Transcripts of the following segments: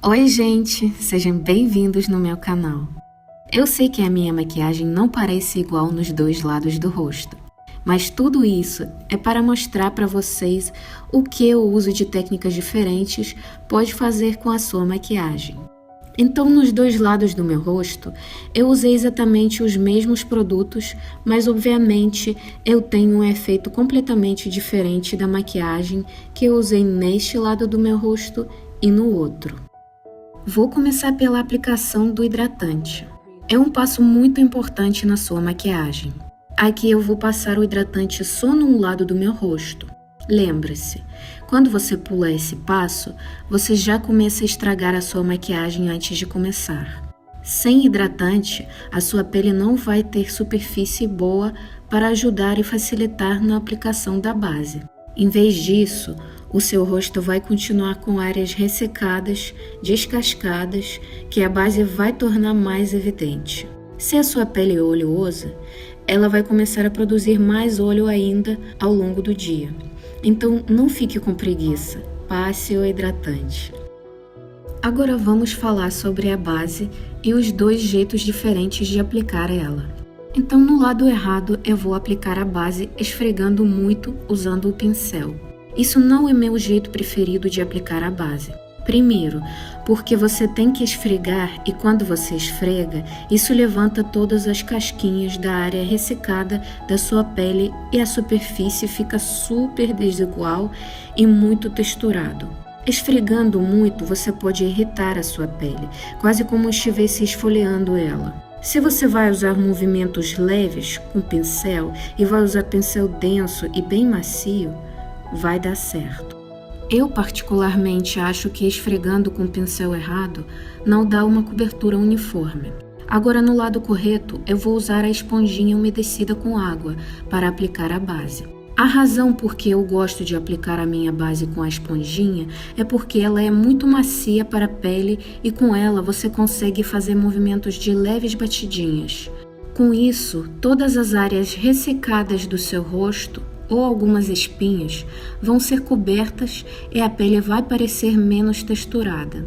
Oi, gente! Sejam bem-vindos no meu canal. Eu sei que a minha maquiagem não parece igual nos dois lados do rosto, mas tudo isso é para mostrar para vocês o que o uso de técnicas diferentes pode fazer com a sua maquiagem. Então, nos dois lados do meu rosto, eu usei exatamente os mesmos produtos, mas obviamente eu tenho um efeito completamente diferente da maquiagem que eu usei neste lado do meu rosto e no outro. Vou começar pela aplicação do hidratante. É um passo muito importante na sua maquiagem. Aqui eu vou passar o hidratante só num lado do meu rosto. Lembre-se, quando você pula esse passo, você já começa a estragar a sua maquiagem antes de começar. Sem hidratante, a sua pele não vai ter superfície boa para ajudar e facilitar na aplicação da base. Em vez disso, o seu rosto vai continuar com áreas ressecadas, descascadas, que a base vai tornar mais evidente. Se a sua pele é oleosa, ela vai começar a produzir mais óleo ainda ao longo do dia. Então, não fique com preguiça, passe o hidratante. Agora vamos falar sobre a base e os dois jeitos diferentes de aplicar ela. Então, no lado errado, eu vou aplicar a base esfregando muito usando o pincel. Isso não é meu jeito preferido de aplicar a base. Primeiro, porque você tem que esfregar e quando você esfrega, isso levanta todas as casquinhas da área ressecada da sua pele e a superfície fica super desigual e muito texturado. Esfregando muito, você pode irritar a sua pele, quase como estivesse esfoliando ela. Se você vai usar movimentos leves com pincel e vai usar pincel denso e bem macio, vai dar certo. Eu particularmente acho que esfregando com o pincel errado não dá uma cobertura uniforme. Agora no lado correto eu vou usar a esponjinha umedecida com água para aplicar a base. A razão por que eu gosto de aplicar a minha base com a esponjinha é porque ela é muito macia para a pele e com ela você consegue fazer movimentos de leves batidinhas. Com isso, todas as áreas ressecadas do seu rosto ou algumas espinhas vão ser cobertas e a pele vai parecer menos texturada.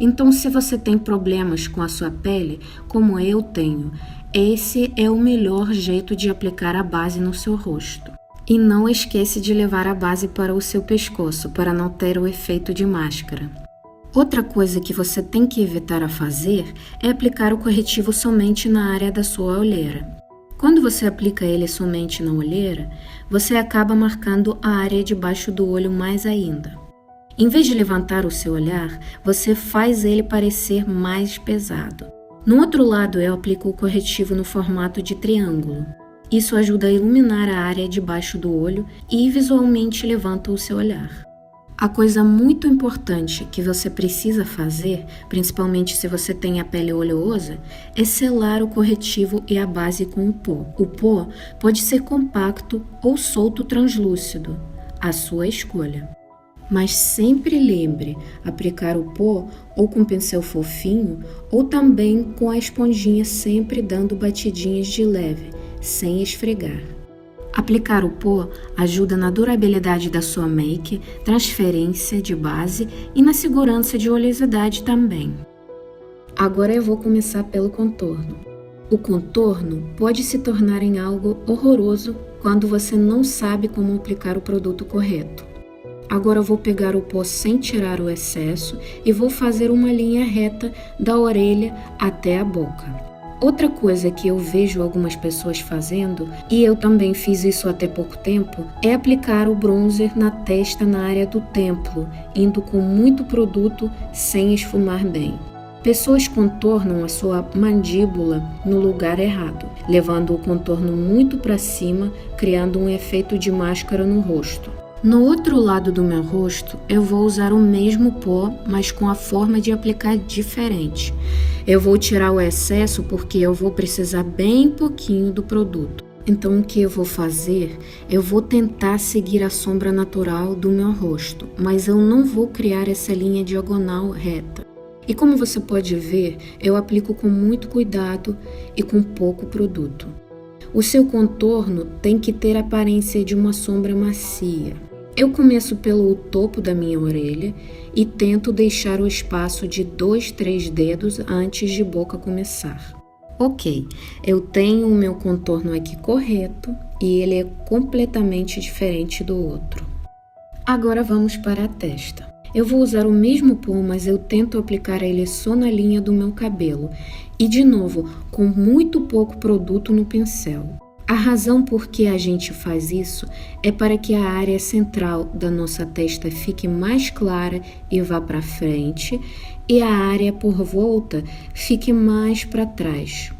Então, se você tem problemas com a sua pele, como eu tenho, esse é o melhor jeito de aplicar a base no seu rosto. E não esqueça de levar a base para o seu pescoço, para não ter o efeito de máscara. Outra coisa que você tem que evitar a fazer é aplicar o corretivo somente na área da sua olheira. Quando você aplica ele somente na olheira, você acaba marcando a área debaixo do olho mais ainda. Em vez de levantar o seu olhar, você faz ele parecer mais pesado. No outro lado, eu aplico o corretivo no formato de triângulo. Isso ajuda a iluminar a área debaixo do olho e visualmente levanta o seu olhar. A coisa muito importante que você precisa fazer, principalmente se você tem a pele oleosa, é selar o corretivo e a base com o pó. O pó pode ser compacto ou solto translúcido, a sua escolha. Mas sempre lembre, aplicar o pó ou com pincel fofinho ou também com a esponjinha sempre dando batidinhas de leve, sem esfregar. Aplicar o pó ajuda na durabilidade da sua make, transferência de base e na segurança de oleosidade também. Agora eu vou começar pelo contorno. O contorno pode se tornar em algo horroroso quando você não sabe como aplicar o produto correto. Agora eu vou pegar o pó sem tirar o excesso e vou fazer uma linha reta da orelha até a boca. Outra coisa que eu vejo algumas pessoas fazendo, e eu também fiz isso até pouco tempo, é aplicar o bronzer na testa na área do templo, indo com muito produto sem esfumar bem. Pessoas contornam a sua mandíbula no lugar errado, levando o contorno muito para cima, criando um efeito de máscara no rosto. No outro lado do meu rosto, eu vou usar o mesmo pó, mas com a forma de aplicar diferente. Eu vou tirar o excesso porque eu vou precisar bem pouquinho do produto. Então, o que eu vou fazer? Eu vou tentar seguir a sombra natural do meu rosto, mas eu não vou criar essa linha diagonal reta. E como você pode ver, eu aplico com muito cuidado e com pouco produto. O seu contorno tem que ter a aparência de uma sombra macia. Eu começo pelo topo da minha orelha e tento deixar o espaço de 2, 3 dedos antes de boca começar. Ok, eu tenho o meu contorno aqui correto e ele é completamente diferente do outro. Agora vamos para a testa. Eu vou usar o mesmo pom, mas eu tento aplicar ele só na linha do meu cabelo e, de novo, com muito pouco produto no pincel. A razão por que a gente faz isso é para que a área central da nossa testa fique mais clara e vá para frente, e a área por volta fique mais para trás.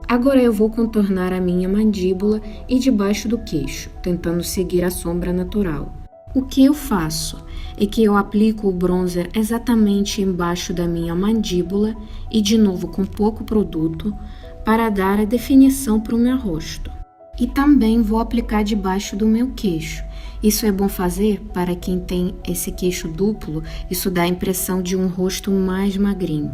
Agora eu vou contornar a minha mandíbula e debaixo do queixo, tentando seguir a sombra natural. O que eu faço é que eu aplico o bronzer exatamente embaixo da minha mandíbula e, de novo, com pouco produto, para dar a definição para o meu rosto. E também vou aplicar debaixo do meu queixo. Isso é bom fazer para quem tem esse queixo duplo, isso dá a impressão de um rosto mais magrinho.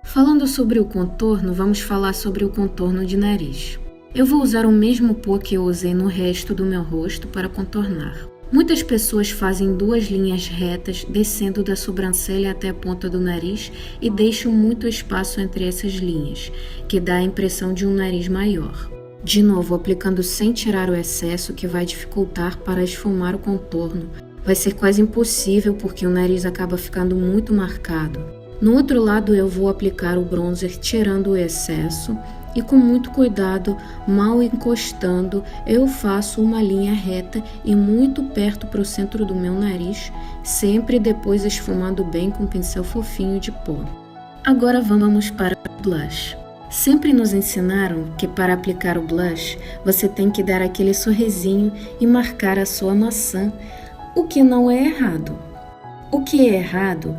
Falando sobre o contorno, vamos falar sobre o contorno de nariz. Eu vou usar o mesmo pó que eu usei no resto do meu rosto para contornar. Muitas pessoas fazem 2 linhas retas descendo da sobrancelha até a ponta do nariz e deixam muito espaço entre essas linhas, que dá a impressão de um nariz maior. De novo, aplicando sem tirar o excesso, que vai dificultar para esfumar o contorno. Vai ser quase impossível porque o nariz acaba ficando muito marcado. No outro lado, eu vou aplicar o bronzer tirando o excesso e, com muito cuidado, mal encostando, eu faço uma linha reta e muito perto para o centro do meu nariz, sempre depois esfumando bem com um pincel fofinho de pó. Agora vamos para o blush. Sempre nos ensinaram que para aplicar o blush, você tem que dar aquele sorrisinho e marcar a sua maçã, o que não é errado. O que é errado?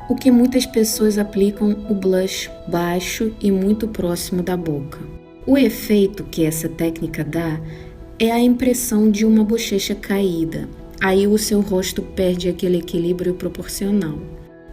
O que muitas pessoas aplicam o blush baixo e muito próximo da boca. O efeito que essa técnica dá é a impressão de uma bochecha caída. Aí o seu rosto perde aquele equilíbrio proporcional.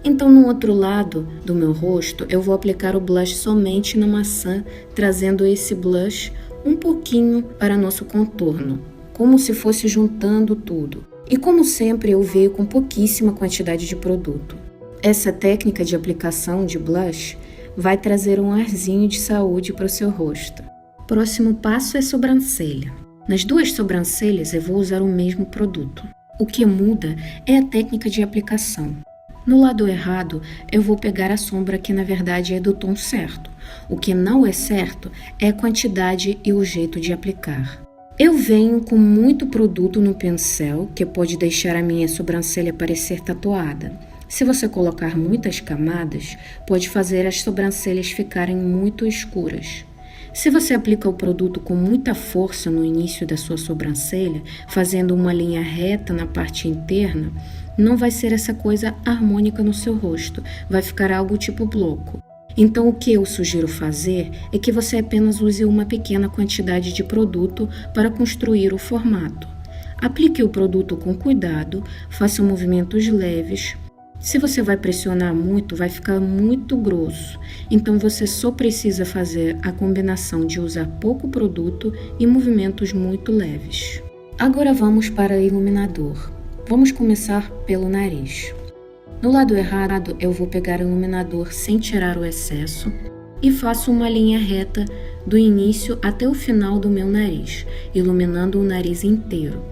Então, no outro lado do meu rosto, eu vou aplicar o blush somente na maçã, trazendo esse blush um pouquinho para nosso contorno, como se fosse juntando tudo. E como sempre, eu veio com pouquíssima quantidade de produto. Essa técnica de aplicação de blush vai trazer um arzinho de saúde para o seu rosto. Próximo passo é sobrancelha. Nas 2 sobrancelhas, eu vou usar o mesmo produto. O que muda é a técnica de aplicação. No lado errado, eu vou pegar a sombra que na verdade é do tom certo. O que não é certo é a quantidade e o jeito de aplicar. Eu venho com muito produto no pincel, que pode deixar a minha sobrancelha parecer tatuada. Se você colocar muitas camadas, pode fazer as sobrancelhas ficarem muito escuras. Se você aplica o produto com muita força no início da sua sobrancelha, fazendo uma linha reta na parte interna, não vai ser essa coisa harmônica no seu rosto, vai ficar algo tipo bloco. Então o que eu sugiro fazer é que você apenas use uma pequena quantidade de produto para construir o formato. Aplique o produto com cuidado, faça movimentos leves. Se você vai pressionar muito, vai ficar muito grosso. Então você só precisa fazer a combinação de usar pouco produto e movimentos muito leves. Agora vamos para o iluminador. Vamos começar pelo nariz. No lado errado, eu vou pegar o iluminador sem tirar o excesso e faço uma linha reta do início até o final do meu nariz, iluminando o nariz inteiro.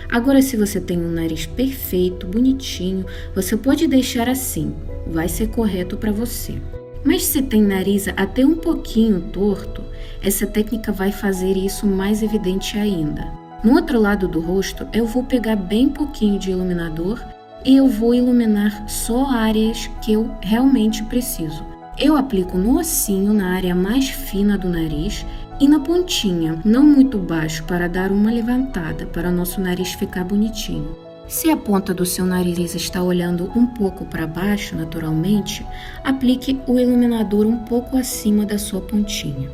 Agora, se você tem um nariz perfeito, bonitinho, você pode deixar assim, vai ser correto para você. Mas se tem nariz até um pouquinho torto, essa técnica vai fazer isso mais evidente ainda. No outro lado do rosto, eu vou pegar bem pouquinho de iluminador e eu vou iluminar só áreas que eu realmente preciso. Eu aplico no ossinho, na área mais fina do nariz e na pontinha, não muito baixo, para dar uma levantada, para nosso nariz ficar bonitinho. Se a ponta do seu nariz está olhando um pouco para baixo, naturalmente, aplique o iluminador um pouco acima da sua pontinha.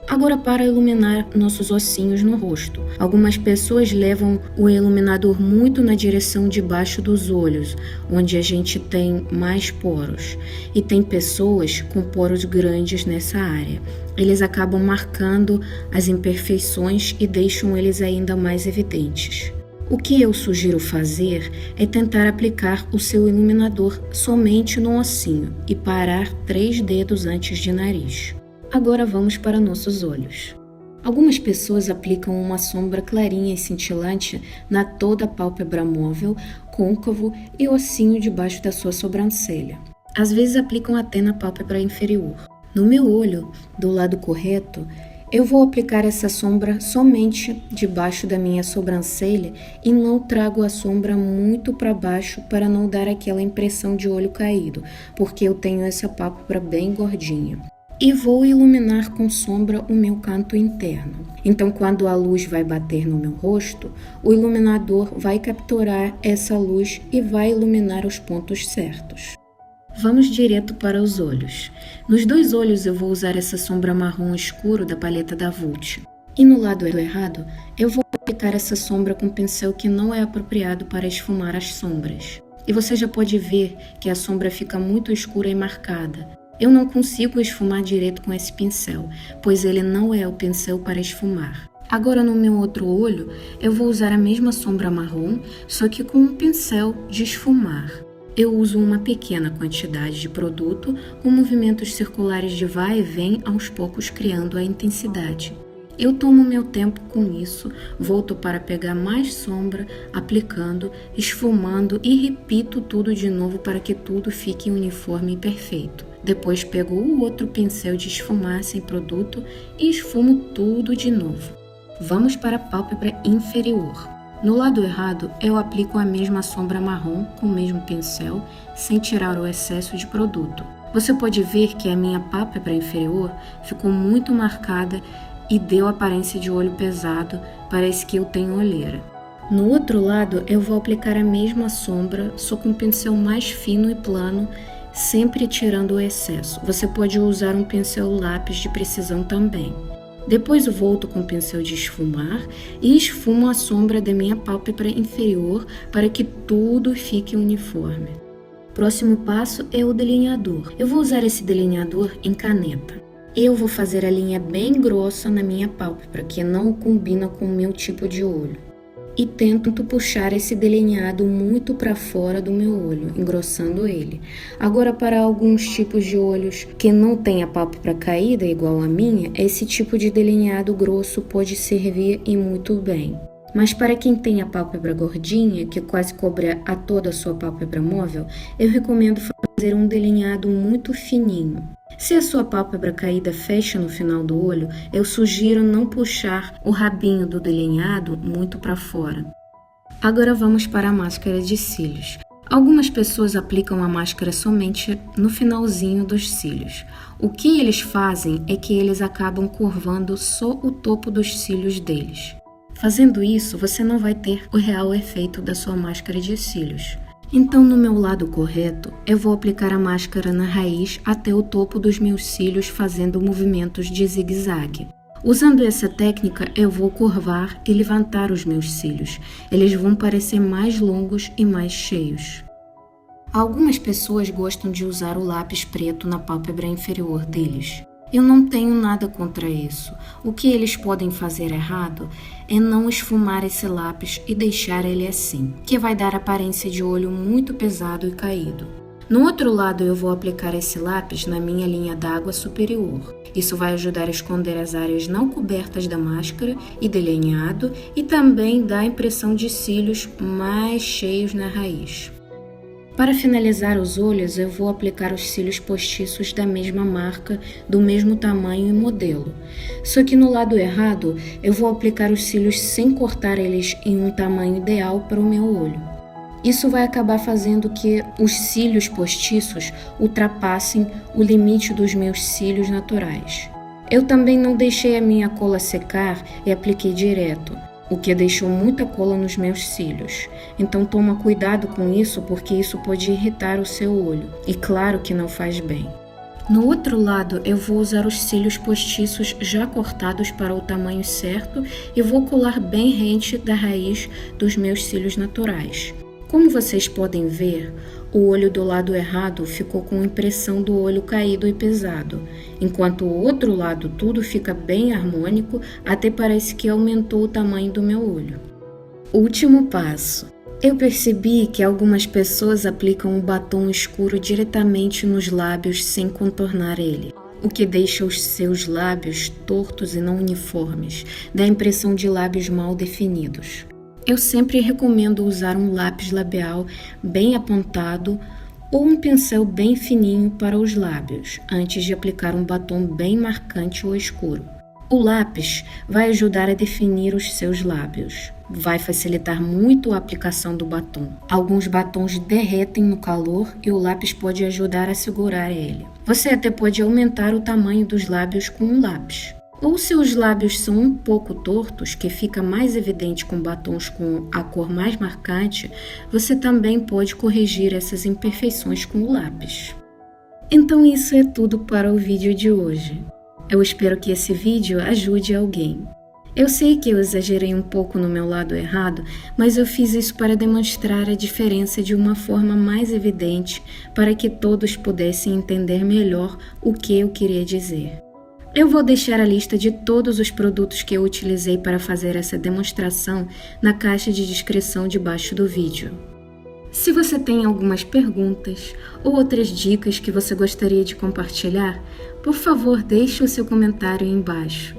Agora, para iluminar nossos ossinhos no rosto. Algumas pessoas levam o iluminador muito na direção de baixo dos olhos, onde a gente tem mais poros. E tem pessoas com poros grandes nessa área. Eles acabam marcando as imperfeições e deixam eles ainda mais evidentes. O que eu sugiro fazer é tentar aplicar o seu iluminador somente no ossinho e parar 3 dedos antes de nariz. Agora vamos para nossos olhos. Algumas pessoas aplicam uma sombra clarinha e cintilante na toda a pálpebra móvel, côncavo e ossinho debaixo da sua sobrancelha. Às vezes aplicam até na pálpebra inferior. No meu olho, do lado correto, eu vou aplicar essa sombra somente debaixo da minha sobrancelha e não trago a sombra muito para baixo para não dar aquela impressão de olho caído, porque eu tenho essa pálpebra bem gordinha. E vou iluminar com sombra o meu canto interno. Então, quando a luz vai bater no meu rosto, o iluminador vai capturar essa luz e vai iluminar os pontos certos. Vamos direto para os olhos. Nos 2 olhos eu vou usar essa sombra marrom escuro da paleta da Vult. E no lado errado, eu vou aplicar essa sombra com um pincel que não é apropriado para esfumar as sombras. E você já pode ver que a sombra fica muito escura e marcada. Eu não consigo esfumar direito com esse pincel, pois ele não é o pincel para esfumar. Agora no meu outro olho, eu vou usar a mesma sombra marrom, só que com um pincel de esfumar. Eu uso uma pequena quantidade de produto com movimentos circulares de vai e vem, aos poucos criando a intensidade. Eu tomo meu tempo com isso, volto para pegar mais sombra, aplicando, esfumando e repito tudo de novo para que tudo fique uniforme e perfeito. Depois pego o outro pincel de esfumar sem produto e esfumo tudo de novo. Vamos para a pálpebra inferior. No lado errado, eu aplico a mesma sombra marrom com o mesmo pincel, sem tirar o excesso de produto. Você pode ver que a minha pálpebra inferior ficou muito marcada e deu aparência de olho pesado, parece que eu tenho olheira. No outro lado, eu vou aplicar a mesma sombra, só com um pincel mais fino e plano, sempre tirando o excesso. Você pode usar um pincel lápis de precisão também. Depois eu volto com o pincel de esfumar e esfumo a sombra da minha pálpebra inferior para que tudo fique uniforme. Próximo passo é o delineador. Eu vou usar esse delineador em caneta. Eu vou fazer a linha bem grossa na minha pálpebra, que não combina com o meu tipo de olho. E tento puxar esse delineado muito para fora do meu olho, engrossando ele. Agora, para alguns tipos de olhos que não têm a pálpebra caída igual a minha, esse tipo de delineado grosso pode servir e muito bem. Mas para quem tem a pálpebra gordinha, que quase cobre a toda a sua pálpebra móvel, eu recomendo fazer um delineado muito fininho. Se a sua pálpebra caída fecha no final do olho, eu sugiro não puxar o rabinho do delineado muito para fora. Agora vamos para a máscara de cílios. Algumas pessoas aplicam a máscara somente no finalzinho dos cílios. O que eles fazem é que eles acabam curvando só o topo dos cílios deles. Fazendo isso, você não vai ter o real efeito da sua máscara de cílios. Então, no meu lado correto, eu vou aplicar a máscara na raiz até o topo dos meus cílios, fazendo movimentos de zigue-zague. Usando essa técnica, eu vou curvar e levantar os meus cílios. Eles vão parecer mais longos e mais cheios. Algumas pessoas gostam de usar o lápis preto na pálpebra inferior deles. Eu não tenho nada contra isso. O que eles podem fazer errado é não esfumar esse lápis e deixar ele assim, que vai dar aparência de olho muito pesado e caído. No outro lado, eu vou aplicar esse lápis na minha linha d'água superior. Isso vai ajudar a esconder as áreas não cobertas da máscara e delineado e também dá a impressão de cílios mais cheios na raiz. Para finalizar os olhos, eu vou aplicar os cílios postiços da mesma marca, do mesmo tamanho e modelo. Só que no lado errado, eu vou aplicar os cílios sem cortar eles em um tamanho ideal para o meu olho. Isso vai acabar fazendo que os cílios postiços ultrapassem o limite dos meus cílios naturais. Eu também não deixei a minha cola secar e apliquei direto, o que deixou muita cola nos meus cílios. Então toma cuidado com isso, porque isso pode irritar o seu olho. E claro que não faz bem. No outro lado, eu vou usar os cílios postiços já cortados para o tamanho certo e vou colar bem rente da raiz dos meus cílios naturais. Como vocês podem ver, o olho do lado errado ficou com a impressão do olho caído e pesado, enquanto o outro lado tudo fica bem harmônico, até parece que aumentou o tamanho do meu olho. Último passo. Eu percebi que algumas pessoas aplicam o batom escuro diretamente nos lábios sem contornar ele, o que deixa os seus lábios tortos e não uniformes, dá a impressão de lábios mal definidos. Eu sempre recomendo usar um lápis labial bem apontado ou um pincel bem fininho para os lábios, antes de aplicar um batom bem marcante ou escuro. O lápis vai ajudar a definir os seus lábios. Vai facilitar muito a aplicação do batom. Alguns batons derretem no calor e o lápis pode ajudar a segurar ele. Você até pode aumentar o tamanho dos lábios com um lápis. Ou se os lábios são um pouco tortos, que fica mais evidente com batons com a cor mais marcante, você também pode corrigir essas imperfeições com o lápis. Então isso é tudo para o vídeo de hoje. Eu espero que esse vídeo ajude alguém. Eu sei que eu exagerei um pouco no meu lado errado, mas eu fiz isso para demonstrar a diferença de uma forma mais evidente para que todos pudessem entender melhor o que eu queria dizer. Eu vou deixar a lista de todos os produtos que eu utilizei para fazer essa demonstração na caixa de descrição debaixo do vídeo. Se você tem algumas perguntas ou outras dicas que você gostaria de compartilhar, por favor, deixe o seu comentário aí embaixo.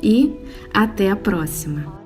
E até a próxima!